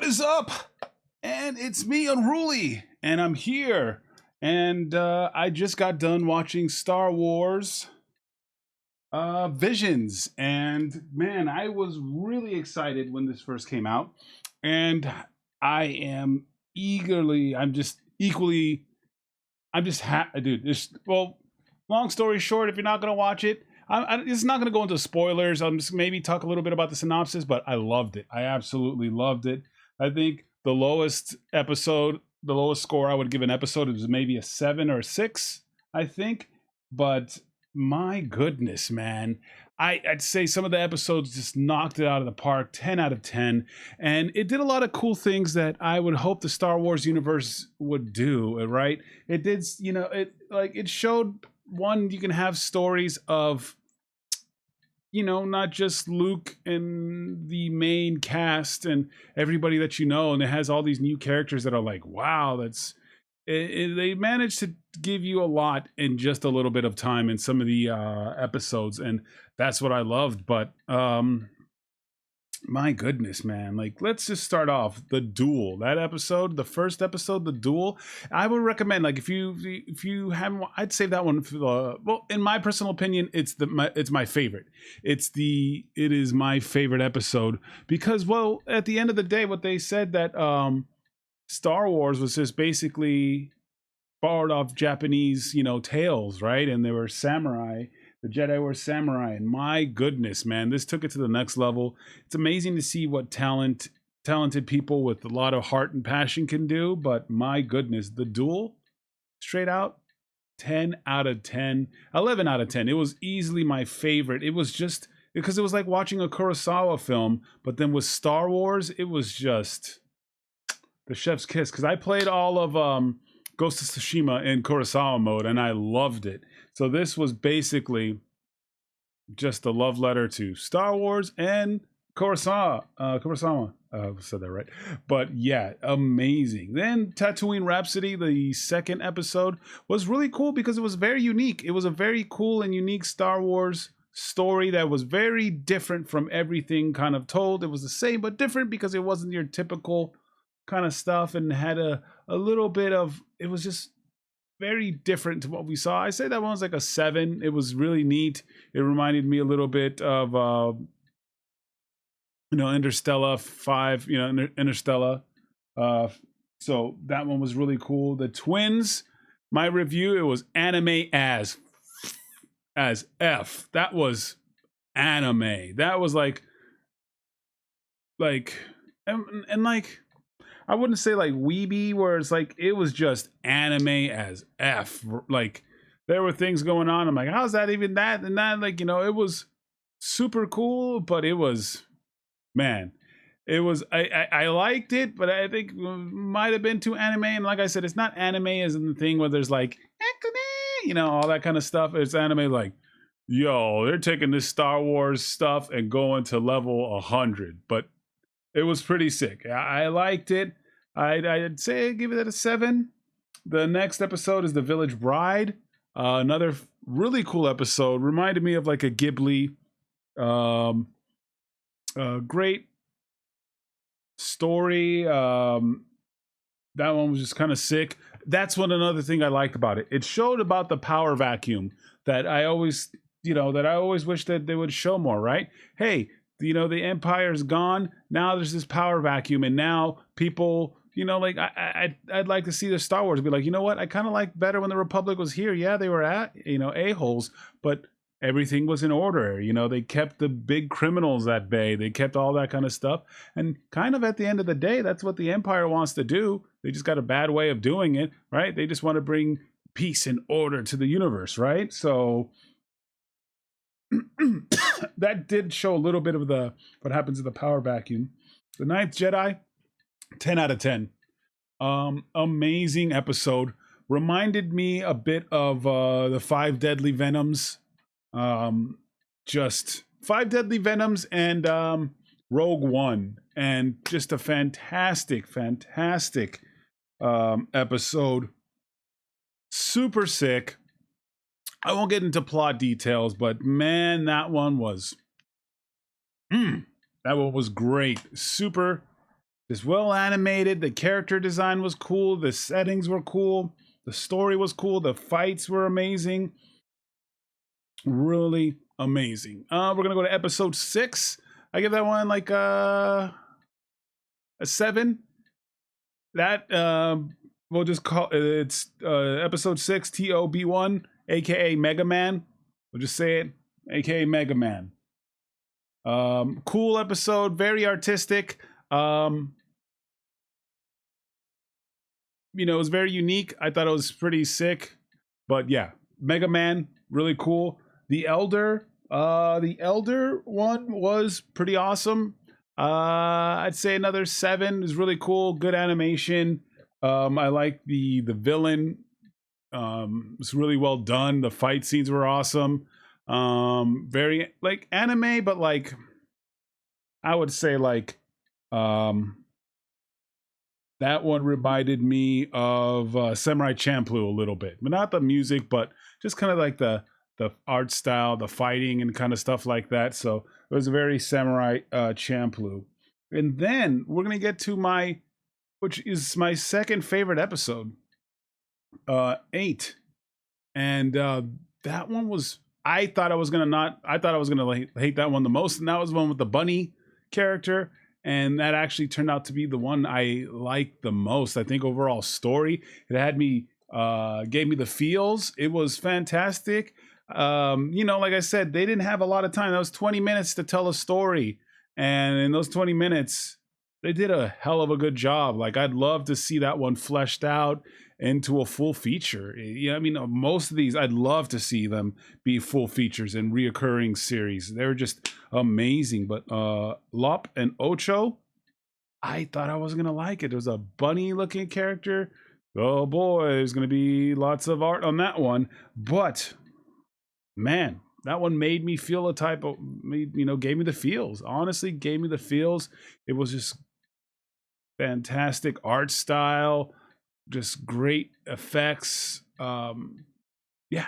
What is up? And it's me, Unruly, and I'm here. And I just got done watching Star Wars Visions, and man, I was really excited when this first came out, and I am eagerly. I'm just equally. I'm just dude. Long story short, if you're not gonna watch it, it's not gonna go into spoilers. I'm just maybe talk a little bit about the synopsis, but I loved it. I absolutely loved it. I think the lowest score I would give an episode is maybe a 7 or a 6, I think. But my goodness, man. I'd say some of the episodes just knocked it out of the park, 10 out of 10. And it did a lot of cool things that I would hope the Star Wars universe would do, right? It did, it showed one, you can have stories of, not just Luke and the main cast and everybody that and it has all these new characters that are like, wow, they managed to give you a lot in just a little bit of time in some of the episodes, and that's what I loved. But my goodness, man, like, let's just start off the duel. That episode, the first episode, the duel, I would recommend, like, if you haven't, I'd save that one for the, in my personal opinion, it's my favorite. It is my favorite episode because, well, at the end of the day, what they said that Star Wars was just basically borrowed off Japanese, tales, right? And they were samurai. The Jedi were samurai, and my goodness, man, this took it to the next level. It's amazing to see what talented people with a lot of heart and passion can do, but my goodness, the duel, straight out, 10 out of 10, 11 out of 10. It was easily my favorite. It was just, because it was like watching a Kurosawa film, but then with Star Wars, it was just the chef's kiss, because I played all of Ghost of Tsushima in Kurosawa mode, and I loved it. So this was basically just a love letter to Star Wars and Kurosawa. I said that right. But yeah, amazing. Then Tatooine Rhapsody, the second episode, was really cool because it was very unique. It was a very cool and unique Star Wars story that was very different from everything kind of told. It was the same but different because it wasn't your typical kind of stuff, and had a little bit of, it was just very different to what we saw. I say that one was like a 7. It was really neat. It reminded me a little bit of Interstellar 5, Interstellar. So that one was really cool. The twins, my review, it was anime as F. That was anime. That was like and like, I wouldn't say like weeby, where it's like, it was just anime as F. Like, there were things going on. I'm like, how's that even that? And that, like, it was super cool, but it was, man, it was, I liked it, but I think it might have been too anime. And like I said, it's not anime as in the thing where there's like, all that kind of stuff. It's anime like, yo, they're taking this Star Wars stuff and going to level 100. But it was pretty sick. I liked it. I'd say give it a 7. The next episode is The Village Bride. Another really cool episode. Reminded me of like a Ghibli. Great story. That one was just kind of sick. That's another thing I liked about it. It showed about the power vacuum that I always wish that they would show more, right? Hey, the Empire's gone. Now there's this power vacuum, and now people, like, I'd like to see the Star Wars be like, you know what? I kind of like better when the Republic was here. Yeah, they were a-holes, but everything was in order. They kept the big criminals at bay. They kept all that kind of stuff. And kind of at the end of the day, that's what the Empire wants to do. They just got a bad way of doing it, right? They just want to bring peace and order to the universe, right? So that did show a little bit of what happens in the power vacuum. The Ninth Jedi, 10 out of 10. Amazing episode. Reminded me a bit of the 5 Deadly Venoms. Just 5 Deadly Venoms and Rogue One. And just a fantastic episode. Super sick. I won't get into plot details, but man, that one was great. Super Just well animated. The character design was cool. The settings were cool. The story was cool. The fights were amazing. Really amazing. We're gonna go to episode 6. I give that one like a 7. That we'll just call it's episode 6, TOB1, aka Mega Man. We'll just say it, aka Mega Man. Cool episode, very artistic. You know, it was very unique. I thought it was pretty sick. But yeah, Mega Man, really cool. The Elder one was pretty awesome. I'd say another 7 is really cool. Good animation. I like the villain. It's really well done. The fight scenes were awesome. Very like anime, but like I would say like that one reminded me of Samurai Champloo a little bit, but not the music, but just kind of like the art style, the fighting, and kind of stuff like that. So it was a very Samurai Champloo. And then we're gonna get to which is my second favorite episode, 8, and that one was. I thought I was gonna hate that one the most, and that was the one with the bunny character. And that actually turned out to be the one I liked the most. I think overall story, it had me, gave me the feels. It was fantastic. You know, like I said, they didn't have a lot of time. That was 20 minutes to tell a story. And in those 20 minutes, they did a hell of a good job. Like, I'd love to see that one fleshed out into a full feature. Yeah, I mean, most of these, I'd love to see them be full features and reoccurring series. They're just amazing. But Lop and Ocho, I thought I wasn't gonna like it. It was a bunny-looking character. Oh boy, there's gonna be lots of art on that one. But man, that one made me feel a type of, you know, gave me the feels. Honestly, gave me the feels. It was just fantastic art style, just great effects. Yeah,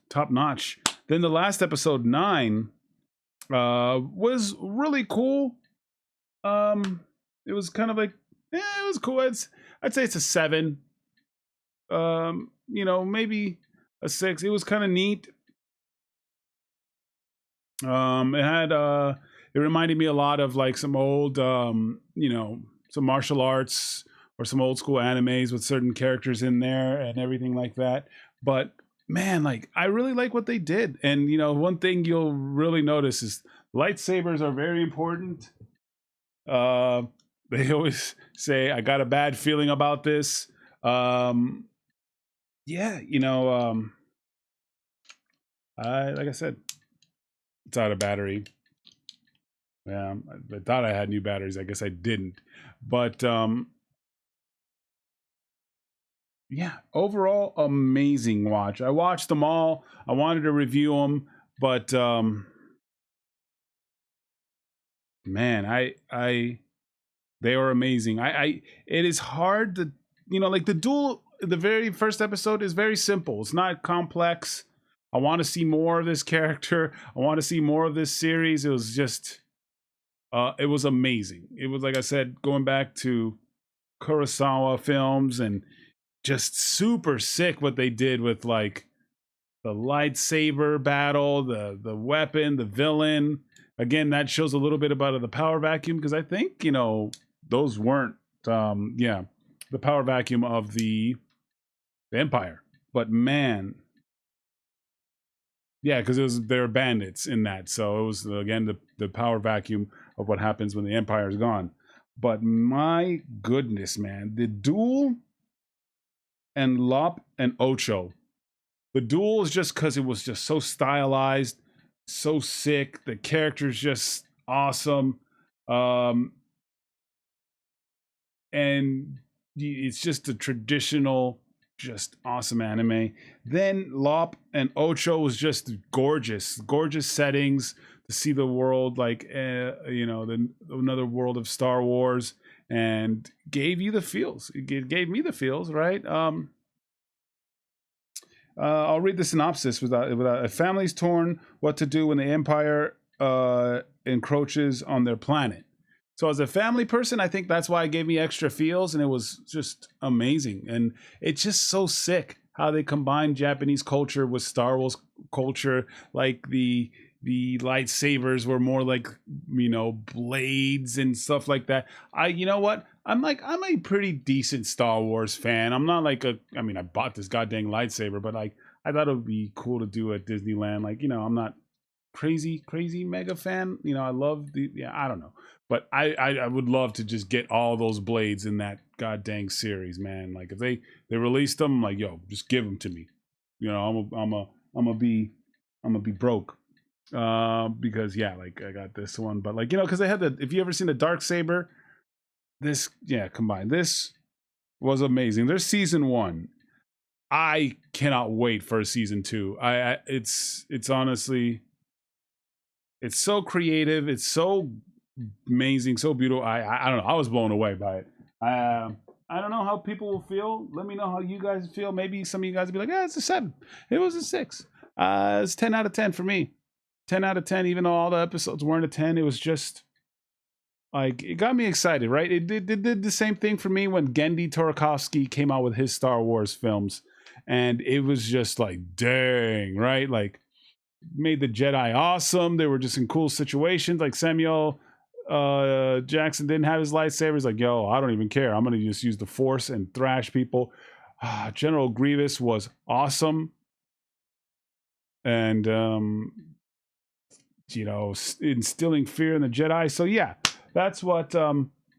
top notch. Then the last episode 9 was really cool. It was kind of like, it was cool. I'd say it's a 7. You know, maybe a 6. It was kind of neat. It had it reminded me a lot of like some old you know, some martial arts or some old school animes with certain characters in there and everything like that. But man, like I really like what they did. And you know, one thing you'll really notice is lightsabers are very important. They always say I got a bad feeling about this. Yeah, you know, like I said, it's out of battery. Yeah, I thought I had new batteries. I guess I didn't. But yeah, overall amazing watch. I watched them all. I wanted to review them, but man, I they were amazing. It is hard to, you know, like the duel, the very first episode is very simple. It's not complex. I want to see more of this character. I want to see more of this series. It was just it was amazing. It was, like I said, going back to Kurosawa films, and just super sick what they did with like the lightsaber battle, the weapon, the villain. Again, that shows a little bit about the power vacuum, because I think, you know, those weren't yeah, the power vacuum of the Empire. But man, yeah, because there were bandits in that, so it was again the power vacuum of what happens when the Empire is gone. But my goodness, man, the duel and Lop and Ocho. The duel is just because it was just so stylized, so sick. The character's just awesome. And it's just a traditional, just awesome anime. Then Lop and Ocho was just gorgeous, gorgeous settings to see the world, like you know, another world of Star Wars, and gave you the feels. It gave me the feels, right? I'll read the synopsis. Without a family's torn what to do when the Empire encroaches on their planet. So as a family person, I think that's why it gave me extra feels, and it was just amazing. And it's just so sick how they combine Japanese culture with Star Wars culture. Like the lightsabers were more like, blades and stuff like that. You know what? I'm a pretty decent Star Wars fan. I'm not like I bought this goddamn lightsaber, but like I thought it would be cool to do at Disneyland. Like, I'm not crazy mega fan. I love I don't know. But I would love to just get all those blades in that goddamn series, man. Like if they released them, like, yo, just give them to me. I'm gonna be broke. Because yeah, like I got this one, but like, because they had if you ever seen the dark saber, combined, this was amazing. There's season 1. I cannot wait for season 2. It's honestly, it's so creative, it's so amazing, so beautiful. I don't know, I was blown away by it. I don't know how people will feel. Let me know how you guys feel. Maybe some of you guys will be like, it's a 7. It was a 6. It's 10 out of 10 for me. 10 out of 10, even though all the episodes weren't a 10. It was just like, it got me excited, right? It did the same thing for me when Genndy Tartakovsky came out with his Star Wars films, and it was just like, dang, right? Like, made the Jedi awesome. They were just in cool situations. Like Samuel Jackson didn't have his lightsabers. Like, yo, I don't even care. I'm gonna just use the Force and thrash people. General Grievous was awesome, and instilling fear in the Jedi. So yeah, that's what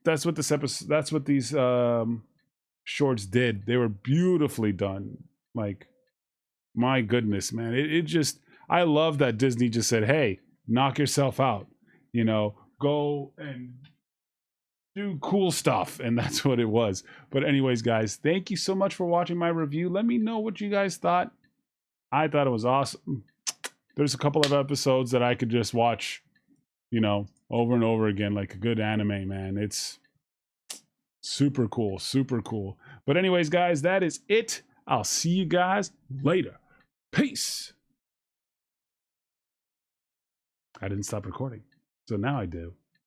this episode, that's what these shorts did. They were beautifully done. Like, my goodness, man. It just, I love that Disney just said, hey, knock yourself out, go and do cool stuff. And that's what it was. But anyways, guys, thank you so much for watching my review. Let me know what you guys thought. I thought it was awesome. There's a couple of episodes that I could just watch, over and over again, like a good anime, man. It's super cool, super cool. But anyways, guys, that is it. I'll see you guys later. Peace. I didn't stop recording, so now I do.